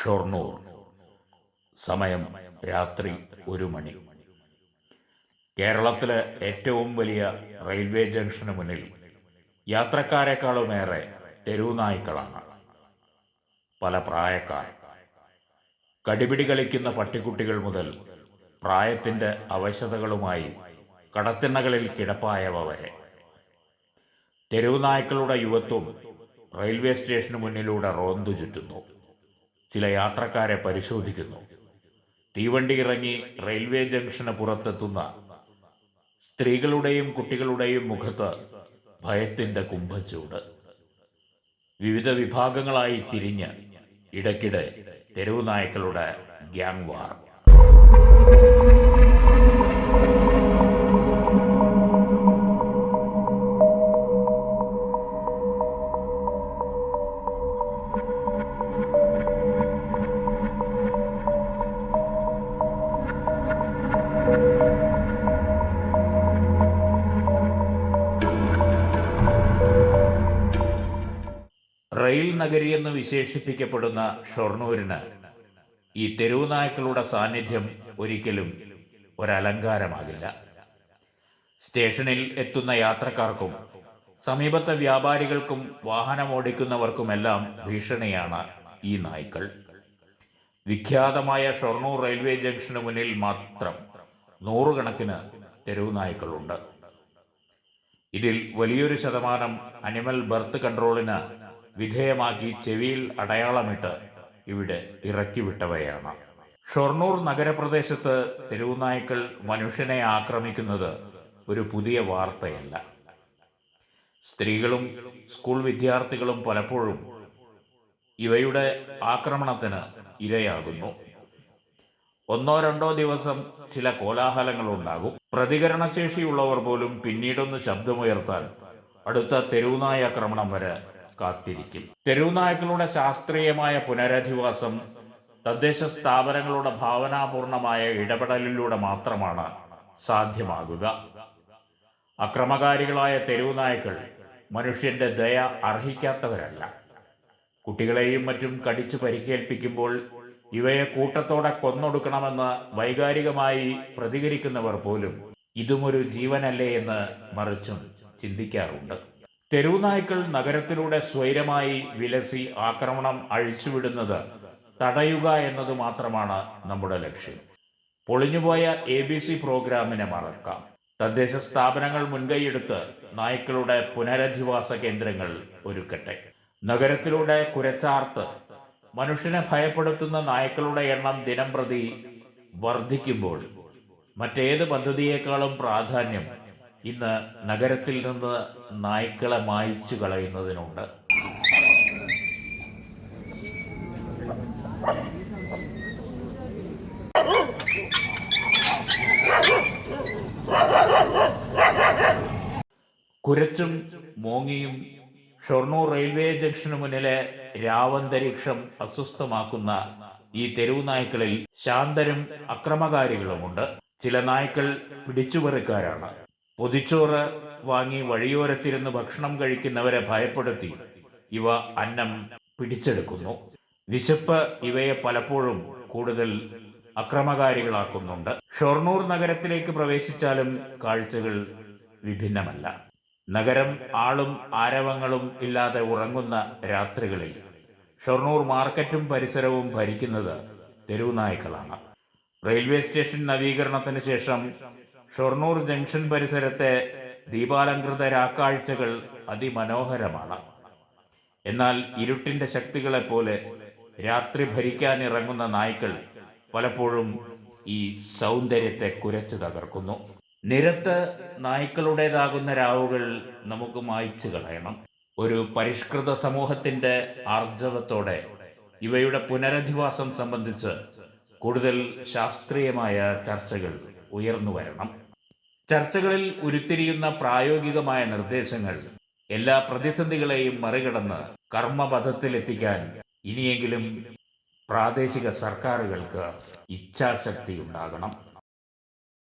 ഷൊർണൂർ. സമയം രാത്രി 1 മണി. കേരളത്തിലെ ഏറ്റവും വലിയ റെയിൽവേ ജംഗ്ഷന് മുന്നിൽ യാത്രക്കാരെക്കാളുമേറെ തെരുവുനായ്ക്കളാണ്. പല പ്രായക്കാർ, കടിപിടി കളിക്കുന്ന പട്ടിക്കുട്ടികൾ മുതൽ പ്രായത്തിൻ്റെ അവശതകളുമായി കടത്തിണ്ണകളിൽ കിടപ്പായവ വരെ. തെരുവുനായ്ക്കളുടെ യുവത്വം റെയിൽവേ സ്റ്റേഷന് മുന്നിലൂടെ റോന്തു ചുറ്റുന്നു. ചില യാത്രക്കാരെ പരിശോധിക്കുന്നു. തീവണ്ടി ഇറങ്ങി റെയിൽവേ ജംഗ്ഷന് പുറത്തെത്തുന്ന സ്ത്രീകളുടെയും കുട്ടികളുടെയും മുഖത്ത് ഭയത്തിൻ്റെ കുംഭച്ചൂട്. വിവിധ വിഭാഗങ്ങളായി തിരിഞ്ഞ് ഇടയ്ക്കിടെ തെരുവുനായ്ക്കളുടെ ഗ്യാങ് വാർ. റെയിൽ നഗരി എന്ന് വിശേഷിപ്പിക്കപ്പെടുന്ന ഷൊർണൂരിന് ഈ തെരുവുനായ്ക്കളുടെ സാന്നിധ്യം ഒരിക്കലും ഒരലങ്കാരമാകില്ല. സ്റ്റേഷനിൽ എത്തുന്ന യാത്രക്കാർക്കും സമീപത്തെ വ്യാപാരികൾക്കും വാഹനമോടിക്കുന്നവർക്കുമെല്ലാം ഭീഷണിയാണ് ഈ നായ്ക്കൾ. വിഖ്യാതമായ ഷൊർണൂർ റെയിൽവേ ജംഗ്ഷന് മുന്നിൽ മാത്രം നൂറുകണക്കിന് തെരുവുനായ്ക്കളുണ്ട്. ഇതിൽ വലിയൊരു ശതമാനം അനിമൽ ബർത്ത് കൺട്രോളിന് വിധേയമാക്കി ചെവിയിൽ അടയാളമിട്ട് ഇവിടെ ഇറക്കിവിട്ടവയാണ്. ഷൊർണൂർ നഗരപ്രദേശത്ത് തെരുവുനായ്ക്കൾ മനുഷ്യനെ ആക്രമിക്കുന്നത് ഒരു പുതിയ വാർത്തയല്ല. സ്ത്രീകളും സ്കൂൾ വിദ്യാർത്ഥികളും പലപ്പോഴും ഇവയുടെ ആക്രമണത്തിന് ഇരയാകുന്നു. 1-2 ദിവസം ചില കോലാഹലങ്ങളുണ്ടാകും. പ്രതികരണശേഷിയുള്ളവർ പോലും പിന്നീടൊന്ന് ശബ്ദമുയർത്താൻ അടുത്ത തെരുവുനായ ആക്രമണം വരെ കാത്തിരിക്കും. തെരുവുനായ്ക്കളുടെ ശാസ്ത്രീയമായ പുനരധിവാസം തദ്ദേശ സ്ഥാപനങ്ങളുടെ ഭാവനാപൂർണമായ ഇടപെടലിലൂടെ മാത്രമാണ് സാധ്യമാകുക. അക്രമകാരികളായ തെരുവുനായ്ക്കൾ മനുഷ്യന്റെ ദയ അർഹിക്കാത്തവരല്ല. കുട്ടികളെയും മറ്റും കടിച്ചു പരിക്കേൽപ്പിക്കുമ്പോൾ ഇവയെ കൂട്ടത്തോടെ കൊന്നൊടുക്കണമെന്ന് വൈകാരികമായി പ്രതികരിക്കുന്നവർ പോലും ഇതുമൊരു ജീവനല്ലേ എന്ന് മറിച്ചും ചിന്തിക്കാറുണ്ട്. തെരുവുനായ്ക്കൾ നഗരത്തിലൂടെ സ്വൈരമായി വിലസി ആക്രമണം അഴിച്ചുവിടുന്നത് തടയുക എന്നത് മാത്രമാണ് നമ്മുടെ ലക്ഷ്യം. പൊളിഞ്ഞുപോയ ABC പ്രോഗ്രാമിനെ മറക്കാം. തദ്ദേശ സ്ഥാപനങ്ങൾ മുൻകൈയെടുത്ത് നായ്ക്കളുടെ പുനരധിവാസ കേന്ദ്രങ്ങൾ ഒരുക്കട്ടെ. നഗരത്തിലൂടെ കുരച്ചാർത്ത് മനുഷ്യനെ ഭയപ്പെടുത്തുന്ന നായ്ക്കളുടെ എണ്ണം ദിനംപ്രതി വർദ്ധിക്കുമ്പോൾ മറ്റേത് പദ്ധതിയേക്കാളും പ്രാധാന്യം ഇന്ന് നഗരത്തിൽ നിന്ന് നായ്ക്കളെ മായ്ച്ചു കളയുന്നതിനുണ്ട്. കുരച്ചും മോങ്ങിയും ഷൊർണൂർ റെയിൽവേ ജംഗ്ഷന് മുന്നിലെ രാവന്തരീക്ഷം അസ്വസ്ഥമാക്കുന്ന ഈ തെരുവുനായ്ക്കളിൽ ശാന്തരും അക്രമകാരികളുമുണ്ട്. ചില നായ്ക്കൾ പിടിച്ചുപറിക്കാരാണ്. പൊതിച്ചോറ് വാങ്ങി വഴിയോരത്തിരുന്ന് ഭക്ഷണം കഴിക്കുന്നവരെ ഭയപ്പെടുത്തി ഇവ അന്നം പിടിച്ചെടുക്കുന്നു. വിശപ്പ് ഇവയെ പലപ്പോഴും കൂടുതൽ അക്രമകാരികളാക്കുന്നുണ്ട്. ഷൊർണൂർ നഗരത്തിലേക്ക് പ്രവേശിച്ചാലും കാഴ്ചകൾ വിഭിന്നമല്ല. നഗരം ആളും ആരവങ്ങളും ഇല്ലാതെ ഉറങ്ങുന്ന രാത്രികളിൽ ഷൊർണൂർ മാർക്കറ്റും പരിസരവും ഭരിക്കുന്നത് തെരുവുനായ്ക്കളാണ്. റെയിൽവേ സ്റ്റേഷൻ നവീകരണത്തിന് ശേഷം ഷൊർണൂർ ജംഗ്ഷൻ പരിസരത്തെ ദീപാലങ്കൃത രാക്കാഴ്ചകൾ അതിമനോഹരമാണ്. എന്നാൽ ഇരുട്ടിൻ്റെ ശക്തികളെപ്പോലെ രാത്രി ഭരിക്കാനിറങ്ങുന്ന നായ്ക്കൾ പലപ്പോഴും ഈ സൗന്ദര്യത്തെ കുരച്ചു തകർക്കുന്നു. നിരത്ത് നായ്ക്കളുടേതാകുന്ന രാവുകൾ നമുക്ക് മായ്ച്ചു കളയണം. ഒരു പരിഷ്കൃത സമൂഹത്തിൻ്റെ ആർജവത്തോടെ ഇവയുടെ പുനരധിവാസം സംബന്ധിച്ച് കൂടുതൽ ശാസ്ത്രീയമായ ചർച്ചകൾ ഉയർന്നു വരണം. ചർച്ചകളിൽ ഉരുത്തിരിയുന്ന പ്രായോഗികമായ നിർദ്ദേശങ്ങൾ എല്ലാ പ്രതിസന്ധികളെയും മറികടന്ന് കർമ്മപഥത്തിലെത്തിക്കാൻ ഇനിയെങ്കിലും പ്രാദേശിക സർക്കാരുകൾക്ക് ഇച്ഛാശക്തി ഉണ്ടാകണം.